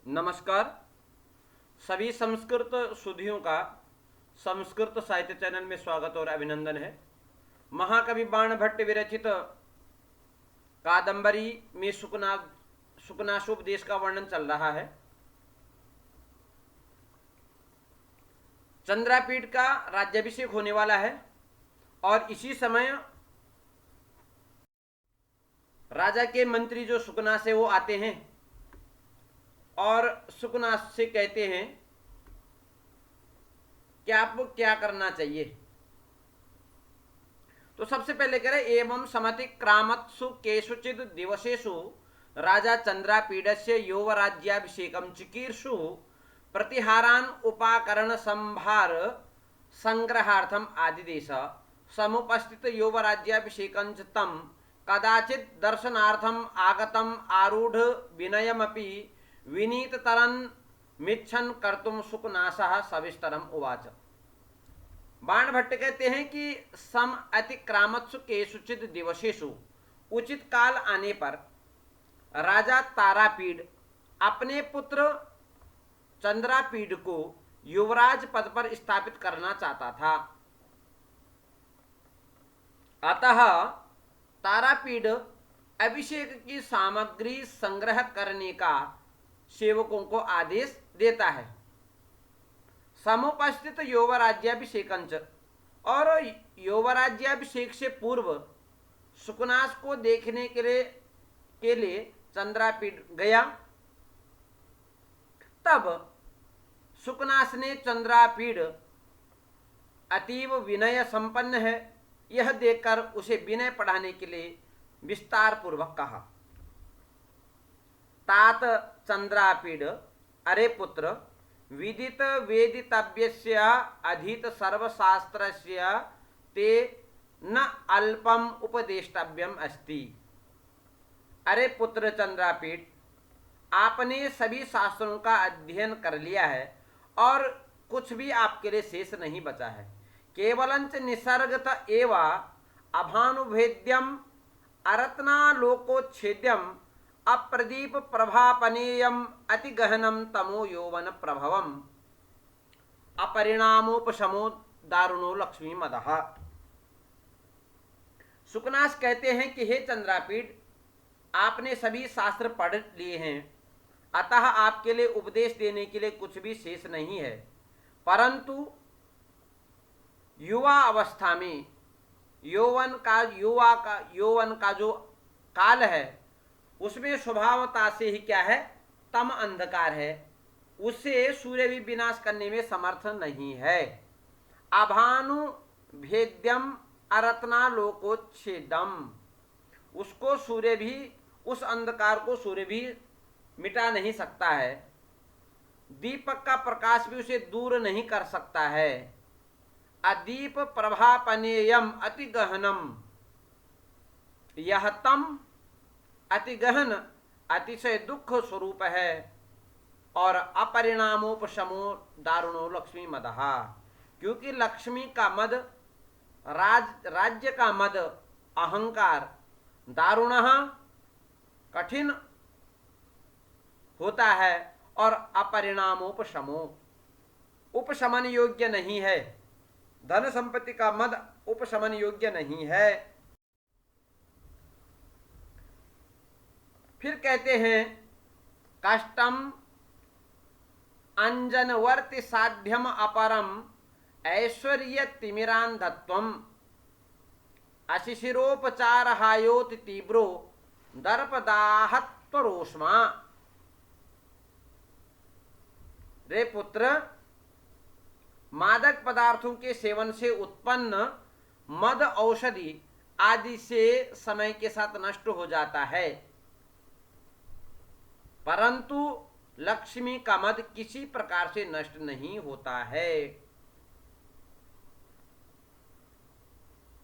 नमस्कार। सभी संस्कृत सुधियों का संस्कृत साहित्य चैनल में स्वागत और अभिनंदन है। महाकवि बाण भट्ट विरचित कादंबरी में शुकनाशोपदेश का वर्णन चल रहा है। चंद्रापीठ का राज्याभिषेक होने वाला है और इसी समय राजा के मंत्री जो शुकनास है वो आते हैं और शुकनास से कहते हैं कि आपको क्या करना चाहिए। तो सबसे पहले कह रहे एवं समतिक्रामत्सु केषुचिद दिवसेषु राजा चंद्रापीडस्य यौवराज्याभिषेकं चिकीर्षु प्रतिहारान् उपाकरण संभार संग्रहार्थम आदिदेश समुपस्थित यौवराज्याभिषेकं च तं कदाचित् दर्शनार्थम आगतम आरूढ़ विनयमपि विनीततरन् मिच्छन् कर्तुम शुकनासः सविस्तरम उवाच। बाण भट्ट कहते हैं कि सम अतिक्रामत्सु केषुचित् दिवसेषु उचित काल आने पर राजा तारापीड अपने पुत्र चंद्रापीड को युवराज पद पर स्थापित करना चाहता था। अतः तारापीड अभिषेक की सामग्री संग्रह करने का सेवकों को आदेश देता है। समुपस्थित यौवराज्याभिषेकंच और यौवराज्याभिषेक से पूर्व शुकनास को देखने के लिए चंद्रापीड गया। तब शुकनास ने चंद्रापीड अतीव विनय संपन्न है यह देखकर उसे विनय पढ़ाने के लिए विस्तार पूर्वक कहा। तात चंद्रापीड अरे पुत्र विदित वेदितव्यस्य अधीत सर्वशास्त्रस्य ते न अल्पम उपदेष्टव्यम अस्ति। अरे पुत्र चंद्रापीड आपने सभी शास्त्रों का अध्ययन कर लिया है और कुछ भी आपके लिए शेष नहीं बचा है। केवलंच निसर्गत एव अभानुभेद्यम अरत्नालोकोच्छेद्यम अप्रदीप प्रभापनेयम अति गहनम तमो यौवन प्रभवम अपरिणामोपशमो दारुणो लक्ष्मी मदः। शुकनास कहते हैं कि हे चंद्रापीड आपने सभी शास्त्र पढ़ लिए हैं अतः आपके लिए उपदेश देने के लिए कुछ भी शेष नहीं है, परंतु युवा अवस्था में यौवन का जो काल है उसमें स्वभावता से ही क्या है तम अंधकार है, उससे सूर्य भी विनाश करने में समर्थ नहीं है। अभानु भेद्यम अरत्नालोकोच्छेदम उसको सूर्य भी उस अंधकार को सूर्य भी मिटा नहीं सकता है, दीपक का प्रकाश भी उसे दूर नहीं कर सकता है। अदीप प्रभापनेयम अति गहनम यह तम अति गहन अतिशय दुख स्वरूप है और अपरिणामोपशमो दारुणो लक्ष्मी मदः क्योंकि लक्ष्मी का मद राज्य का मद अहंकार दारुणः कठिन होता है और अपरिणामोपशमो उपशमन योग्य नहीं है। धन संपत्ति का मद उपशमन योग्य नहीं है। फिर कहते हैं कष्टम अंजनवर्ति साध्यम अपरम ऐश्वर्य तिमिरांधत्वम अशिशिरोपचार हायोति तीव्रो दर्पदाहत्वरोष्मा। रे पुत्र मादक पदार्थों के सेवन से उत्पन्न मद औषधि आदि से समय के साथ नष्ट हो जाता है, परंतु लक्ष्मी का मद किसी प्रकार से नष्ट नहीं होता है।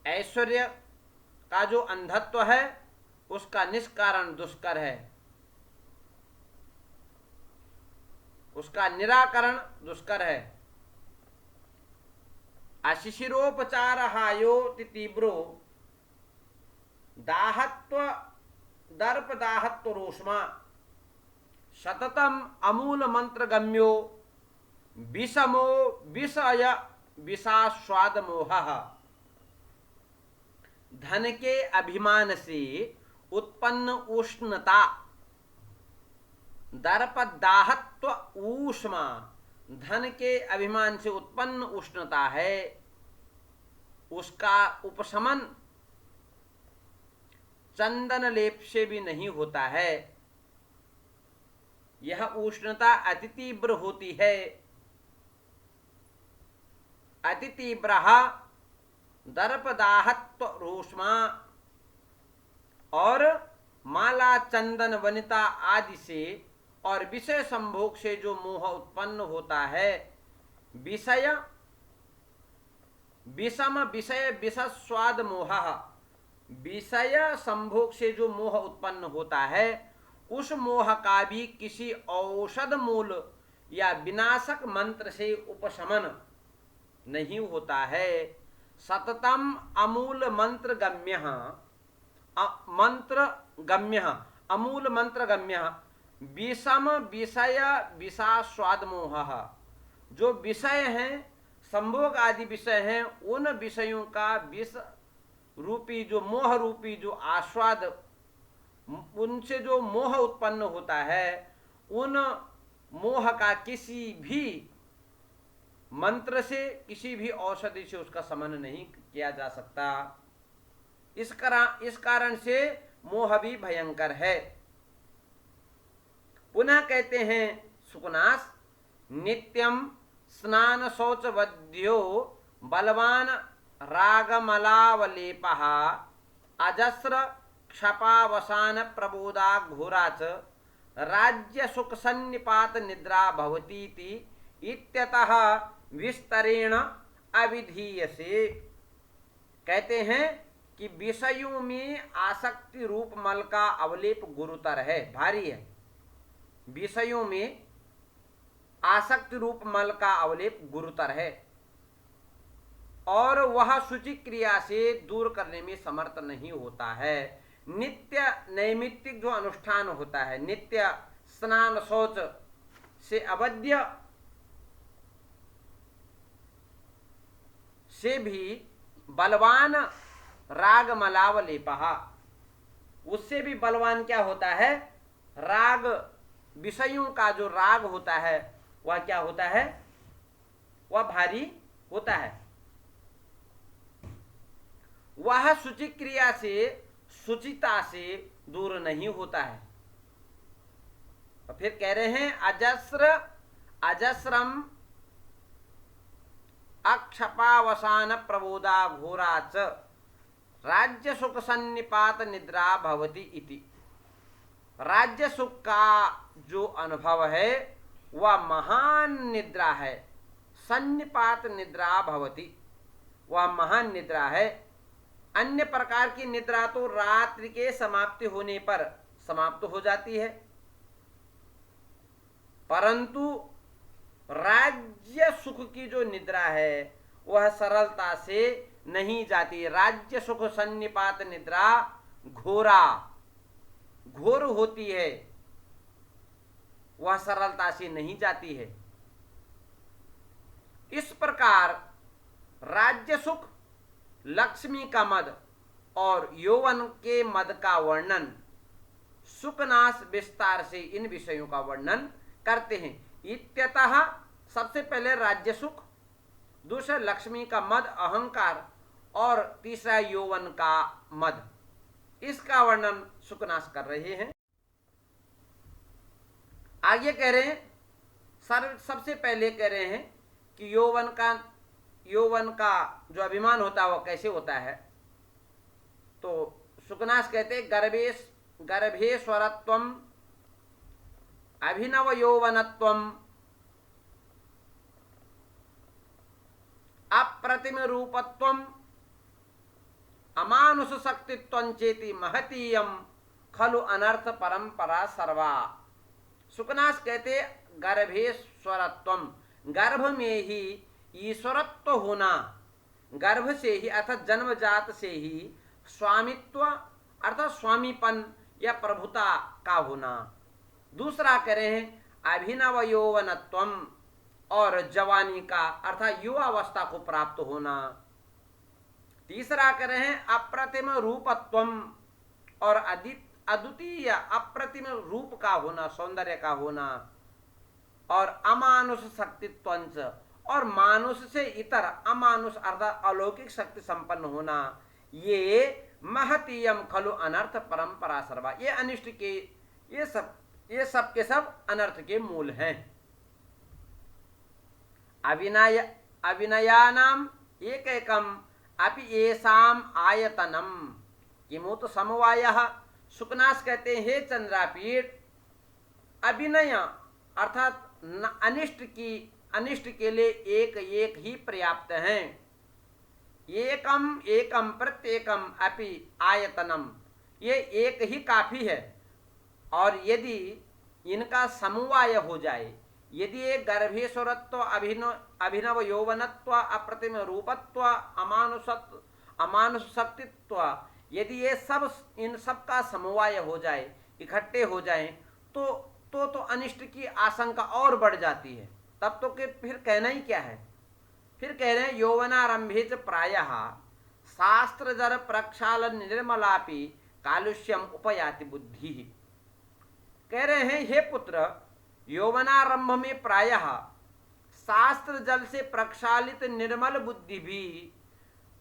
ऐश्वर्य का जो अंधत्व है उसका निष्कारण दुष्कर है, उसका निराकरण दुष्कर है। अशिशिरोपचार हायोति तीव्रो दाहत्व दर्प दाहत्व रोष्मा सततम अमूल मंत्र गम्यो विषमो विषय विषास्वाद मोह। धन के अभिमान से उत्पन्न उष्णता, दर्पदाहत्व ऊष्मा, धन के अभिमान से उत्पन्न उष्णता है, उसका उपशमन चंदन लेप से भी नहीं होता है। यह उष्णता अति तीव्र होती है। अति तीव्र दर्पदाहत्व रोष्मा, और माला चंदन वनिता आदि से और विषय संभोग से जो मोह उत्पन्न होता है, विषय विषम विषय विषस्वाद मोह, विषय संभोग से जो मोह उत्पन्न होता है, उस मोह का भी किसी औषध मूल या विनाशक मंत्र से उपशमन नहीं होता है। सततम अमूल मंत्र गम्य, मंत्र गम्य, अमूल मंत्र गम्य, विषम विषय विषास्वाद मोह, जो विषय हैं, संभोग आदि विषय हैं, उन विषयों का विष रूपी जो मोह रूपी जो आस्वाद, उनसे जो मोह उत्पन्न होता है, उन मोह का किसी भी मंत्र से, किसी भी औषधि से उसका शमन नहीं किया जा सकता। इस कारण से मोह भी भयंकर है। पुनः कहते हैं सुकनास, नित्यम स्नान शौच वद्यो बलवान रागमलावलेपः अजस्र क्षपावसान प्रबोधा घोराच राज्य सुख सन्निपात निद्रा भवतीति इत्यतः विस्तरेण अविधीयसे। कहते हैं कि विषयों में आसक्ति रूप मल का अवलेप गुरुतर है, भारी है। विषयों में आसक्ति रूप मल का अवलेप गुरुतर है और वह शुचि क्रिया से दूर करने में समर्थ नहीं होता है। नित्य नैमित्तिक जो अनुष्ठान होता है, नित्य स्नान शौच से अवध्य से भी बलवान राग मलावलेपः, उससे भी बलवान क्या होता है, राग, विषयों का जो राग होता है वह क्या होता है, वह भारी होता है। वह शुचि क्रिया से, शुचिता से दूर नहीं होता है। और फिर कह रहे हैं अजस्र अजस्रम अक्षपावसान प्रबोधा घोराच राज्य सुख सन्निपात निद्रा भवति इति। राज्य सुख का जो अनुभव है वह महान निद्रा है। सन्निपात निद्रा भवति, वह महान निद्रा है। अन्य प्रकार की निद्रा तो रात्रि के समाप्ति होने पर समाप्त हो जाती है, परंतु राज्य सुख की जो निद्रा है वह सरलता से नहीं जाती। राज्य सुख सन्निपात निद्रा घोरा, घोर होती है, वह सरलता से नहीं जाती है। इस प्रकार राज्य सुख, लक्ष्मी का मद और यौवन के मद का वर्णन सुकनास विस्तार से इन विषयों का वर्णन करते हैं। इत्यतः सबसे पहले राज्य सुख, दूसरा लक्ष्मी का मद अहंकार और तीसरा यौवन का मद, इसका वर्णन सुकनास कर रहे हैं। आगे कह रहे हैं, सबसे पहले कह रहे हैं कि यौवन का जो अभिमान होता है वह कैसे होता है। तो सुकनास कहते हैं गर्भेश्वरत्वम अभिनव यौवनत्वम अप्रतिम रूपत्वम अमानुष शक्तित्वं चेति महतीयम खलु अनर्थ परंपरा सर्वा। सुकनास कहते गर्भेश्वरत्वम, गर्भ में ही ईश्वरत्व होना, गर्भ से ही अर्थात जन्मजात से ही स्वामित्व अर्थात स्वामीपन या प्रभुता का होना, दूसरा कह रहे हैं अभिनव यौवनत्वम, और जवानी का अर्थात युवावस्था को प्राप्त होना। तीसरा कह रहे हैं अप्रतिम रूपत्वम, और अद्वितीय अप्रतिम रूप का होना, सौंदर्य का होना। और अमानुष शक्तित्वंच, और मानुष से इतर अमानुष अर्थात अलौकिक शक्ति संपन्न होना। ये महतीयम खलु अनर्थ परंपरा सर्वा, ये अनिष्ट के ये सब के सब अनर्थ के मूल हैं। अविनयानाम एक एकम अपि येषाम आयतनम किमुत समवायः। सुकनास कहते हैं हे चंद्रापीठ, अभिनय अर्थात अनिष्ट के लिए एक एक ही पर्याप्त हैं। एकम एकम प्रत्येकम अपि आयतनम, ये एक ही काफी है। और यदि इनका समवाय हो जाए, यदि एक गर्भेश्वरत्व, अभिनव यौवनत्व, अप्रतिम रूपत्व, अमानुष शक्तित्व, यदि ये सब इन सब का समवाय हो जाए, इकट्ठे हो जाए, तो अनिष्ट की आशंका और बढ़ जाती है। तब तो कि फिर कहना ही क्या है। फिर कह रहे हैं यौवनारंभे च प्रायः शास्त्र जर प्रक्षालन निर्मलापि कालुष्यम उपयाति बुद्धि। कह रहे हैं हे पुत्र, यौवनारंभ में प्रायः शास्त्र जल से प्रक्षालित निर्मल बुद्धि भी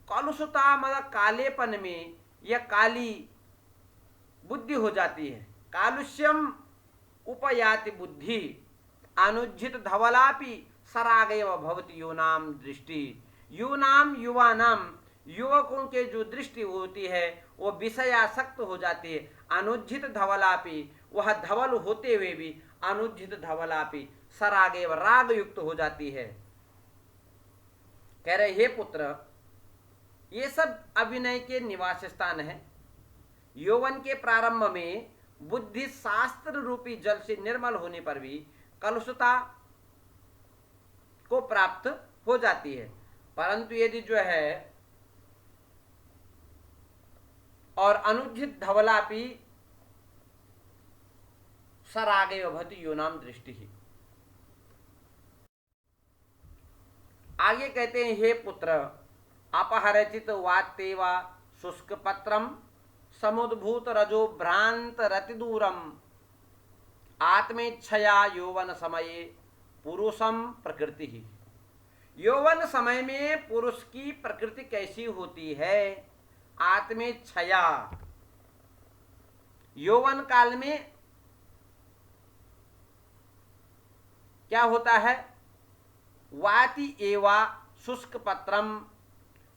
कलुषता मतलब कालेपन में यह काली बुद्धि हो जाती है। कालुष्यम उपयाति बुद्धि अनुज्झित धवलापि सरागेव भवति यूनाम दृष्टि। यूनाम युवानाम, युवकों के जो दृष्टि होती है वो विषयासक्त हो जाती है। अनुज्झित धवलापि, वह धवल होते हुए भी अनुज्झित धवलापि सरागेव राग युक्त हो जाती है। कह रहे हे पुत्र, ये सब अभिनय के निवास स्थान है। यौवन के प्रारंभ में बुद्धि शास्त्र रूपी जल से निर्मल होने पर भी कलुषता को प्राप्त हो जाती है। परंतु यदि जो है और अनुज्झित धवलापि सरागे भवति यूनाम दृष्टि ही। आगे कहते हैं हे पुत्र, अपहरचित वातेवा शुष्क पत्रम समुद्भूत रजो भ्रांत रति दूरम आत्मेच्छया यौवन समये पुरुषम प्रकृति ही। यौवन समय में पुरुष की प्रकृति कैसी होती है? आत्मेच्छया, यौवन काल में क्या होता है? वाति एवा शुष्क पत्रम,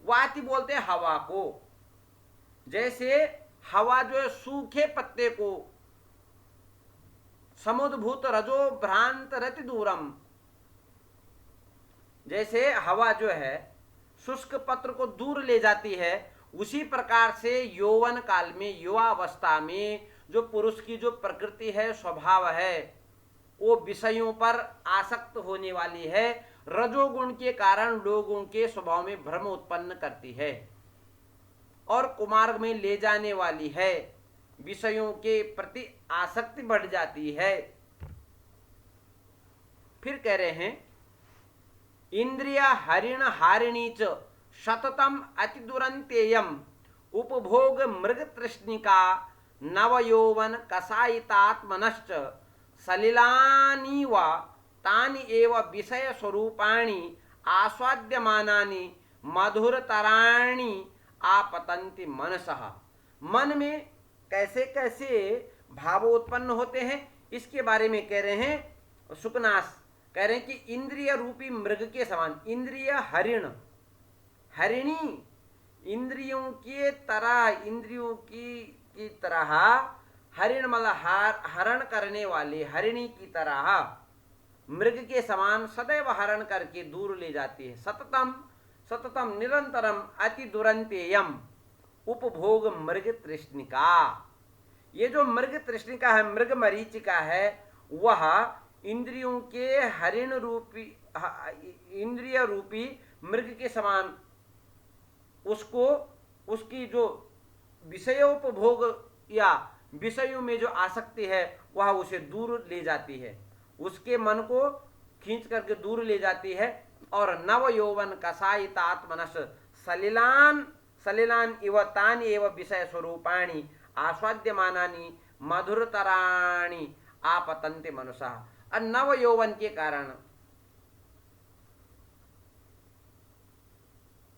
वाति बोलते हैं हवा को। जैसे हवा जो है सूखे पत्ते को, समुद्भूत रजो भ्रांत रति दूरम, जैसे हवा जो है शुष्क पत्र को दूर ले जाती है, उसी प्रकार से यौवन काल में, युवावस्था में जो पुरुष की जो प्रकृति है, स्वभाव है, वो विषयों पर आसक्त होने वाली है। रजोगुण के कारण लोगों के स्वभाव में भ्रम उत्पन्न करती है और कुमार्ग में ले जाने वाली है। विषयों के प्रति आसक्ति बढ़ जाती है। फिर कह रहे हैं इंद्रिय हरिण हारिणी च सततम अति दुरंतेयम उपभोग मृग तृष्णिका नवयौवन कसायितात्मनश्च सलिलानि व तानि एव विषय स्वरूपाणि आस्वाद्यमानानि मधुरतराणि आपतंति मनसः। मन में कैसे कैसे भाव उत्पन्न होते हैं इसके बारे में कह रहे हैं सुकनास। कह रहे हैं कि इंद्रिय रूपी मृग के समान, इंद्रिय हरिण, हरिणी इंद्रियों के तरह, इंद्रियों की तरह, हरिण मतलब हरण करने वाले हरिणी की तरह मृग के समान सदैव हरण करके दूर ले जाती है। सततम सततम निरंतरम अति दुरंतेयम उपभोग मृग तृष्णिका। ये जो मृग तृष्णिका है, मृग मरीचिका है, वह इंद्रियों के हरिण रूपी, इंद्रिय रूपी मृग के समान उसको, उसकी जो विषयोपभोग या विषयों में जो आसक्ति है वह उसे दूर ले जाती है, उसके मन को खींच करके दूर ले जाती है। और नव यौवन कसायितात्मनस सलिलान सलिलान इव तानि एव विषय स्वरूपाणि आस्वाद्यमानानि मधुरतराणि आपतन्ते मनुषा। और नव यौवन के कारण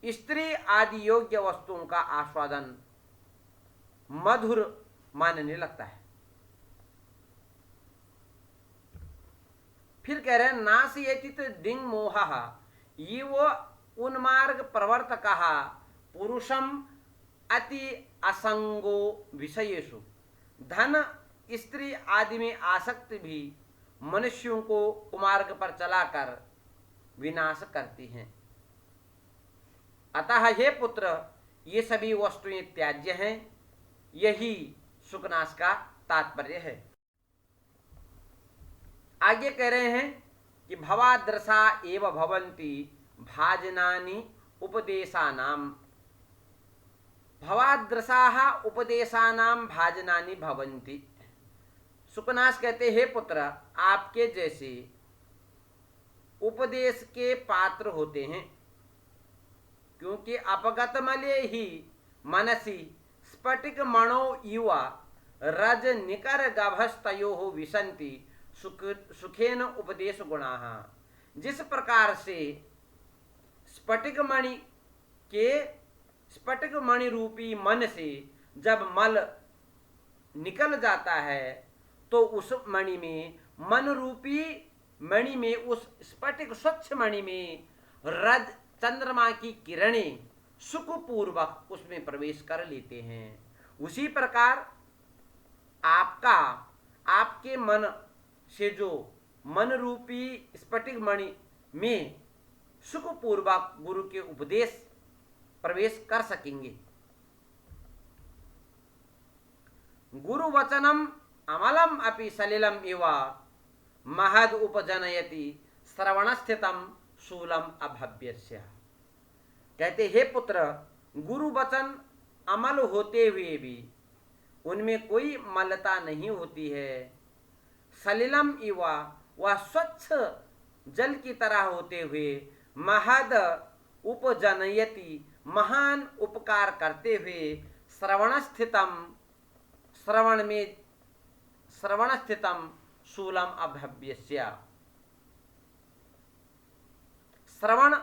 स्त्री आदि योग्य वस्तुओं का आस्वादन मधुर मानने लगता है। फिर कह रहे हैं नासयेति दिंग मोह इव उन्मार्ग प्रवर्तक पुरुषम अति असंगो विषयेषु। धन स्त्री आदि में आसक्ति भी मनुष्यों को कुमार्ग पर चलाकर विनाश करती हैं। अतः हे पुत्र, ये सभी वस्तुएं त्याज्य हैं। यही सुखनाश का तात्पर्य है। आगे कह रहे हैं कि भवादृशा एव भवन्ति भाजनानि उपदेशानाम। भवादृशाः उपदेशानाम भाजनानि भवन्ति। सुखनाश कहते हे पुत्र, आपके जैसे उपदेश के पात्र होते हैं, क्योंकि अपगत मले ही मनसी स्फटिक मणो युवा रज निकर गभस्तयो विशंति सुखेन उपदेश गुणाः। जिस प्रकार से स्फटिक मणि रूपी मन से जब मल निकल जाता है तो उस मणि में, मन रूपी मणि में, उस स्फटिक स्वच्छ मणि में रज चंद्रमा की किरणें सुखपूर्वक उसमें प्रवेश कर लेते हैं। उसी प्रकार आपके मन से जो मन रूपी स्फटिक मणि में सुखपूर्वक गुरु के उपदेश प्रवेश कर सकेंगे। गुरु वचनम अमलम अपि सलिलम इव महद उपजनयति श्रवण स्थितम शूलम अभव्यस्य। कहते हे पुत्र, गुरु वचन अमल होते हुए भी उनमें कोई मलता नहीं होती है। सलिलम इव, वह स्वच्छ जल की तरह होते हुए, महद उपजनयति, महान उपकार करते हुए, श्रवण स्थितम शूलम अभव्यस्य। श्रवण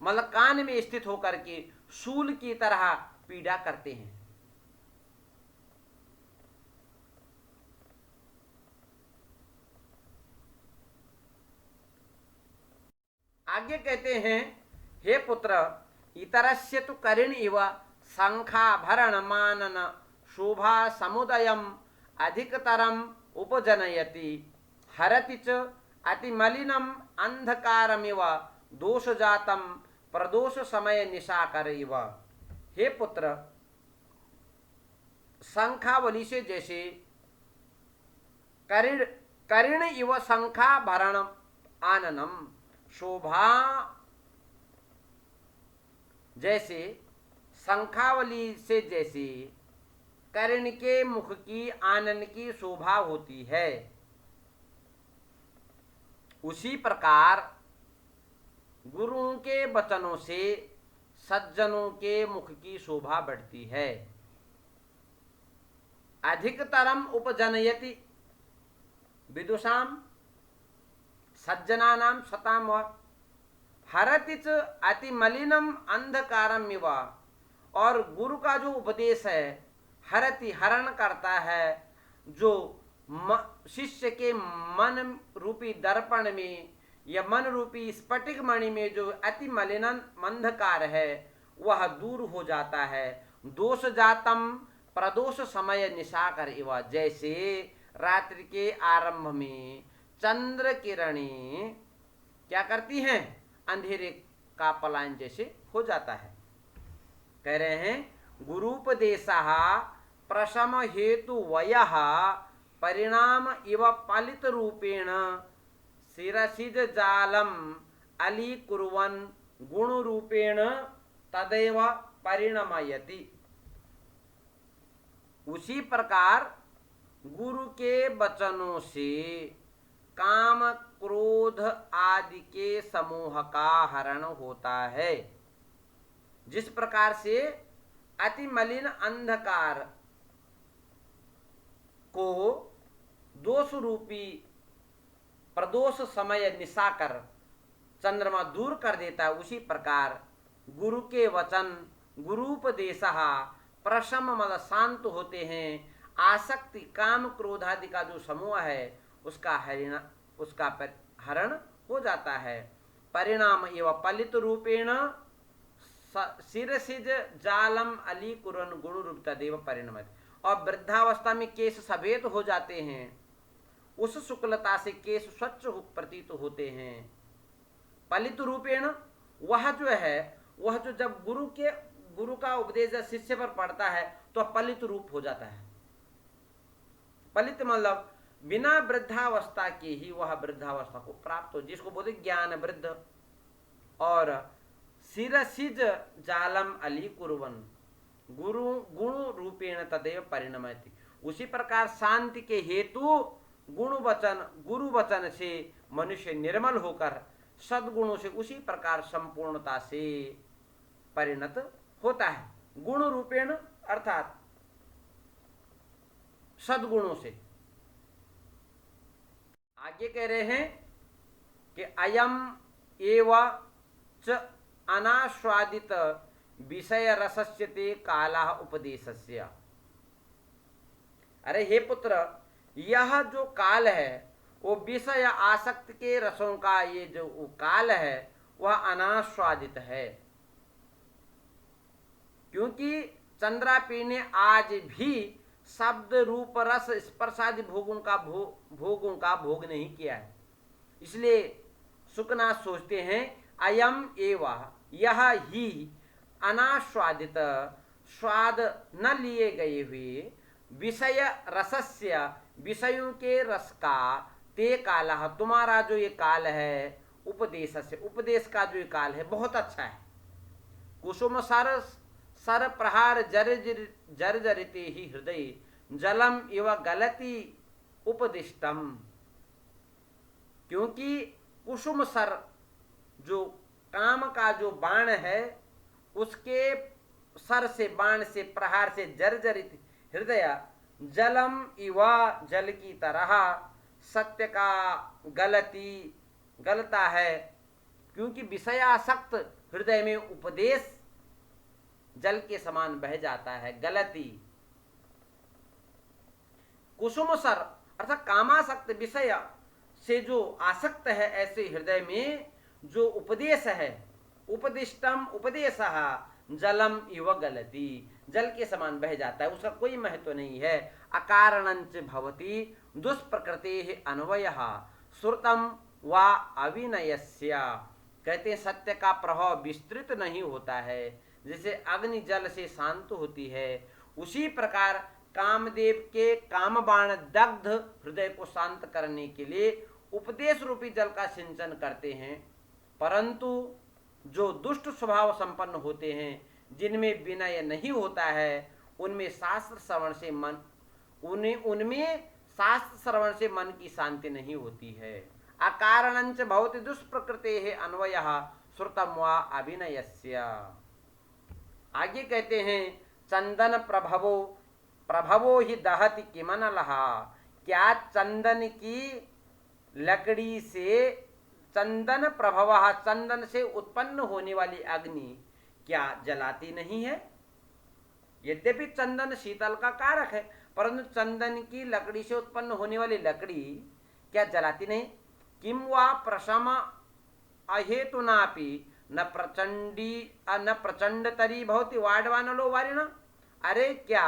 मतलब कान में स्थित होकर के शूल की तरह पीड़ा करते हैं। आगे कहते हैं हे पुत्र, इतरस्य तु करिण इव शंखाभरण मानन शोभा समुदयम अधिकतरम उपजनयति हरति च अतिमलिनम अंधकारमिव दोषजातम प्रदोष समय निशाकर इव। हे पुत्र, शंखावली से जैसे करिण इव शंखाभरण आननम, शोभा जैसे शंखावली से जैसे कर्ण के मुख की आनन की शोभा होती है, उसी प्रकार गुरुओं के वचनों से सज्जनों के मुख की शोभा बढ़ती है। अधिकतरम उपजनयति विदुषाम सज्जनानां सताम व हरति च अति मलिनम अंधकारम इव। और गुरु का जो उपदेश है हरति, हरण करता है, जो शिष्य के मन रूपी दर्पण में या मन रूपी स्फटिक मणि में जो अति मलिन अंधकार है वह दूर हो जाता है। दोष जातम प्रदोष समय निशाकर इव, जैसे रात्रि के आरंभ में चंद्र किरणें क्या करती हैं, अंधेरे का पलायन जैसे हो जाता है। कह रहे हैं गुरुपदेशः प्रशम हेतु वयः परिणाम इव पालित रूपेण शिरसिज जालम अलीकुर्वन् गुण रूपेण तदैव परिणमयति। उसी प्रकार गुरु के वचनों से काम क्रोध आदि के समूह का हरण होता है। जिस प्रकार से अति मलिन अंधकार को दोष रूपी प्रदोष समय निशाकर चंद्रमा दूर कर देता है, उसी प्रकार गुरु के वचन गुरुपदेश प्रशम मद शांत होते हैं। आसक्ति काम क्रोध आदि का जो समूह है उसका हरण हो जाता है। परिणाम एवं पलित रूपेण शिरसिज जालम अली कुरन गुण रूप तदेव परिणमत। और वृद्धावस्था में केश सफेद हो जाते हैं, उस शुक्लता से केश स्वच्छ प्रतीत होते हैं। पलित रूपेण वह जो जब गुरु का उपदेश शिष्य पर पड़ता है तो पलित रूप हो जाता है। पलित मतलब बिना वृद्धावस्था के ही वह वृद्धावस्था को प्राप्त हो, जिसको बोलते ज्ञान वृद्ध। और शिरसिज जालम अली कुर्वन गुरु गुण रूपेण तदेव परिणमति। उसी प्रकार शांति के हेतु गुरु वचन से मनुष्य निर्मल होकर सद्गुणों से उसी प्रकार संपूर्णता से परिणत होता है। गुण रूपेण अर्थात सद्गुणों से। आगे कह रहे हैं कि अयम एव च अनास्वादित विषय रसस्य ते कालः उपदेशस्य। अरे हे पुत्र, यह जो काल है वो विषय आसक्त के रसों का ये जो काल है वह अनास्वादित है, क्योंकि चंद्रापी ने आज भी शब्द रूप रस स्पर्शादि भोगों का भोग नहीं किया है। इसलिए सुकनाथ सोचते हैं अयम एवं यह ही अनास्वादित स्वाद न लिए गए हुए विषय रसस्य विषयों के रस का ते काल तुम्हारा जो ये काल है उपदेश से उपदेश का जो ये काल है बहुत अच्छा है। कुसुम सर प्रहार जर्जरिते ही हृदय जलम इव गलती उपदिष्टम। क्योंकि कुसुम सर जो काम का जो बाण है उसके सर से बाण से प्रहार से जर्जरित हृदय जलम इवा जल की तरह सत्य का गलता है, क्योंकि विषयासक्त हृदय में उपदेश जल के समान बह जाता है। गलती कुसुम सर अर्थात कामासक्त विषय से जो आसक्त है ऐसे हृदय में जो उपदेश है उपदिष्टम उपदेश जलम इव गलती जल के समान बह जाता है, उसका कोई महत्व नहीं है। अकारणंच भवति दुष्प्रकृते अन्वयः श्रुतम व अविनयस्य। कहते हैं सत्य का प्रभाव विस्तृत नहीं होता है, जैसे अग्नि जल से शांत होती है उसी प्रकार कामदेव के कामबाण दग्ध हृदय को शांत करने के लिए उपदेश रूपी जल का सिंचन करते हैं। परंतु जो दुष्ट स्वभाव संपन्न होते हैं जिनमें विनय नहीं होता है उनमें शास्त्र श्रवण से मन की शांति नहीं होती है। अकारणंच भवति दुष्प्रकृते अन्वयः श्रुतम वा अभिनयस्य। आगे कहते हैं चंदन प्रभवो ही दहति किमनलः। क्या चंदन की लकड़ी से चंदन प्रभव चंदन से उत्पन्न होने वाली अग्नि क्या जलाती नहीं है? यद्यपि चंदन शीतल का कारक है परंतु चंदन की लकड़ी से उत्पन्न होने वाली लकड़ी क्या जलाती नहीं? किम वा प्रशम अहेतुनापि न प्रचंडतरी भवति वाडवानलो वारिण। अरे क्या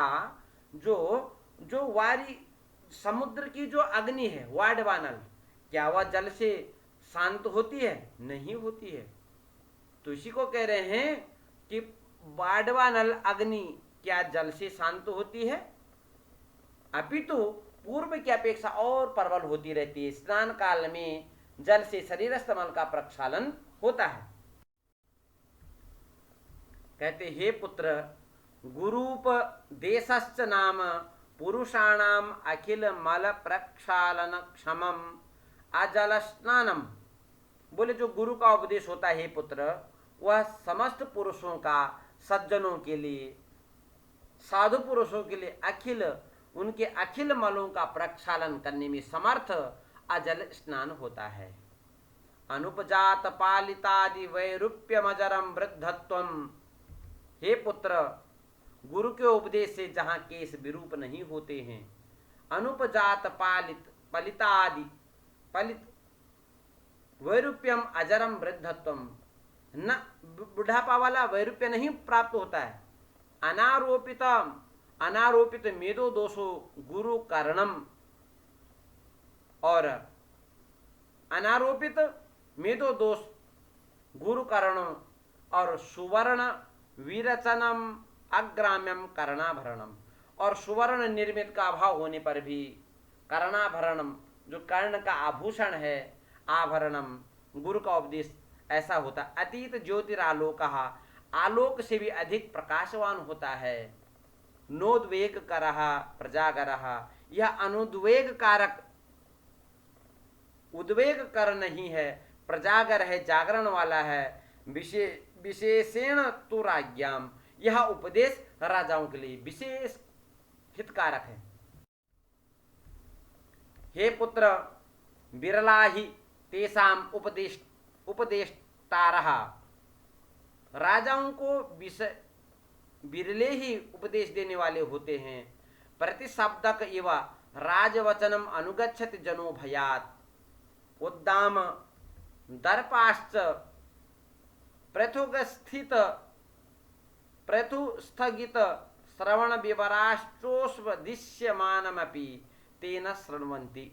जो वारी समुद्र की जो अग्नि है वाडवानल क्या वह जल से शांत होती है? नहीं होती है। तो इसी को कह रहे हैं कि वाडवानल अग्नि क्या जल से शांत होती है? अपितु पूर्व की अपेक्षा और प्रबल होती रहती है। स्नान काल में जल से शरीरस्थ मल का प्रक्षालन होता है। कहते हे पुत्र, गुरूपदेशश्च नाम पुरुषाणाम अखिल मल प्रक्षालन क्षमम अजल स्नानम। बोले जो गुरु का उपदेश होता है हे पुत्र, वह समस्त पुरुषों का, सज्जनों के लिए, साधु पुरुषों के लिए अखिल, उनके अखिल मलों का प्रक्षालन करने में समर्थ अजल स्नान होता है। अनुपजात पालितादि वैरूप्यमजरम वृद्धत्वम। हे पुत्र, गुरु के उपदेश से जहाँ केस विरूप नहीं होते हैं, अनुपजात पलितादि पलित वैरूप्यम अजरम वृद्धत्वम, न बुढ़ापा वाला वैरूप्य नहीं प्राप्त होता है। अनारोपित मेदो दोषो गुरु कारणम, और अनारोपित मेदो दोष गुरु कारणम, और सुवर्ण विरचनम अग्राम्यम कर्णाभरणम, और सुवर्ण निर्मित का अभाव होने पर भी कर्णाभरणम, जो कर्ण का आभूषण है, आभरणम, गुरु का उपदेश ऐसा होता। अतीत ज्योतिरालोक, आलोक से भी अधिक प्रकाशवान होता है। नोद्वेग करह प्रजागरह, यह अनुद्वेग कारक, उद्वेग कर नहीं है, प्रजागर है, जागरण वाला है। विशेषेण तो राज्ञाम, यह उपदेश राजाओं के लिए विशेष हितकारक है। हे पुत्र, बिरला ही तेषाम उपदेष्टारः, राजाओं को बिरले ही उपदेश देने वाले होते हैं। प्रतिशब्दक इव राजवचनम अनुगच्छति जनो भयात्, उद्दाम दर्पाश्च पृथुस्थगित श्रवण विवराश्चोपदिश्यमानमपि तेन शृण्वन्ति।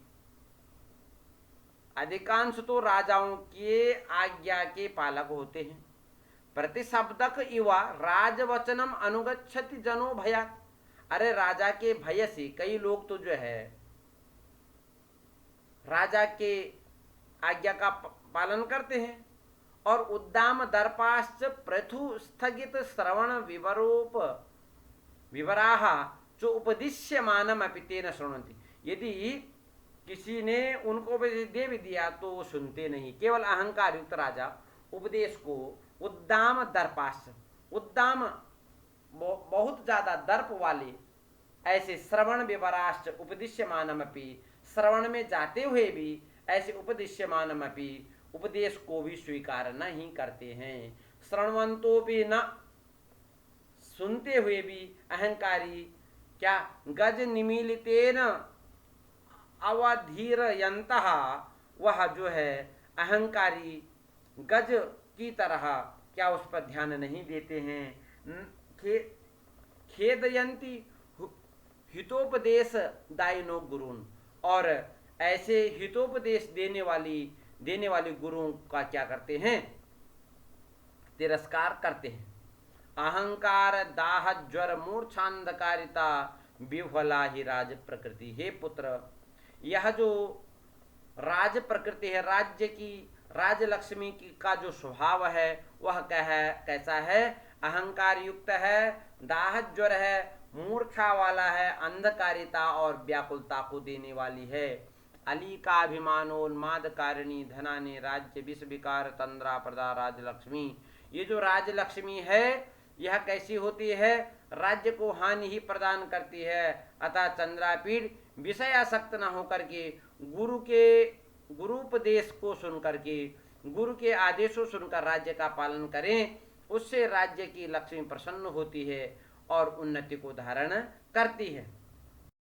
अधिकांश तो राजाओं के आज्ञा के पालक होते हैं। प्रतिशब्दक इवा राजवचनम अनुगच्छति जनो भयात्, अरे राजा के भय से कई लोग तो जो है राजा के आज्ञा का पालन करते हैं। और उद्दाम दर्पाश्च पृथु स्थगित श्रवण विवराह जो उपदिश्यमानम अपि तेन शृण्वन्ति, यदि किसी ने उनको दे भी दिया तो वो सुनते नहीं। केवल अहंकार युक्त राजा उपदेश को उद्दाम दर्पाश्च, उद्दाम बहुत ज्यादा दर्प वाले, ऐसे श्रवण विवराश्च उपदिश्यमानमपि, श्रवण में जाते हुए भी ऐसे उपदिश्यमानमपि, उपदेश को भी स्वीकार नहीं करते हैं। श्रवणवंतोपि न, सुनते हुए भी अहंकारी क्या, गज निमीलितेन अवधीरयन्तः, वह जो है अहंकारी गज की तरह क्या उस पर ध्यान नहीं देते हैं। खेदयंती हितोपदेश दायिनो गुरुन, और ऐसे हितोपदेश देने वाली गुरुओं का क्या करते हैं, तिरस्कार करते हैं। अहंकार दाह ज्वर मूर्छांधकारिता विफला ही राज प्रकृति। हे पुत्र, यह जो राज प्रकृति है, राज्य की राजलक्ष्मी की का जो स्वभाव है वह कैसा है, अहंकार युक्त है, दाह ज्वर है, मूर्छा वाला है, अंधकारिता और व्याकुलता को देने वाली है। अली का अभिमानोन्माद कारिणी धनाने राज्य विष विकार तंद्रा प्रदा राजलक्ष्मी। ये जो राजलक्ष्मी है यह कैसी होती है, राज्य को हानि ही प्रदान करती है। अतः चंद्रापीठ विषयासक्त न होकर के गुरुपदेश को सुनकर के, गुरु के आदेशों सुनकर राज्य का पालन करें, उससे राज्य की लक्ष्मी प्रसन्न होती है और उन्नति को धारण करती है।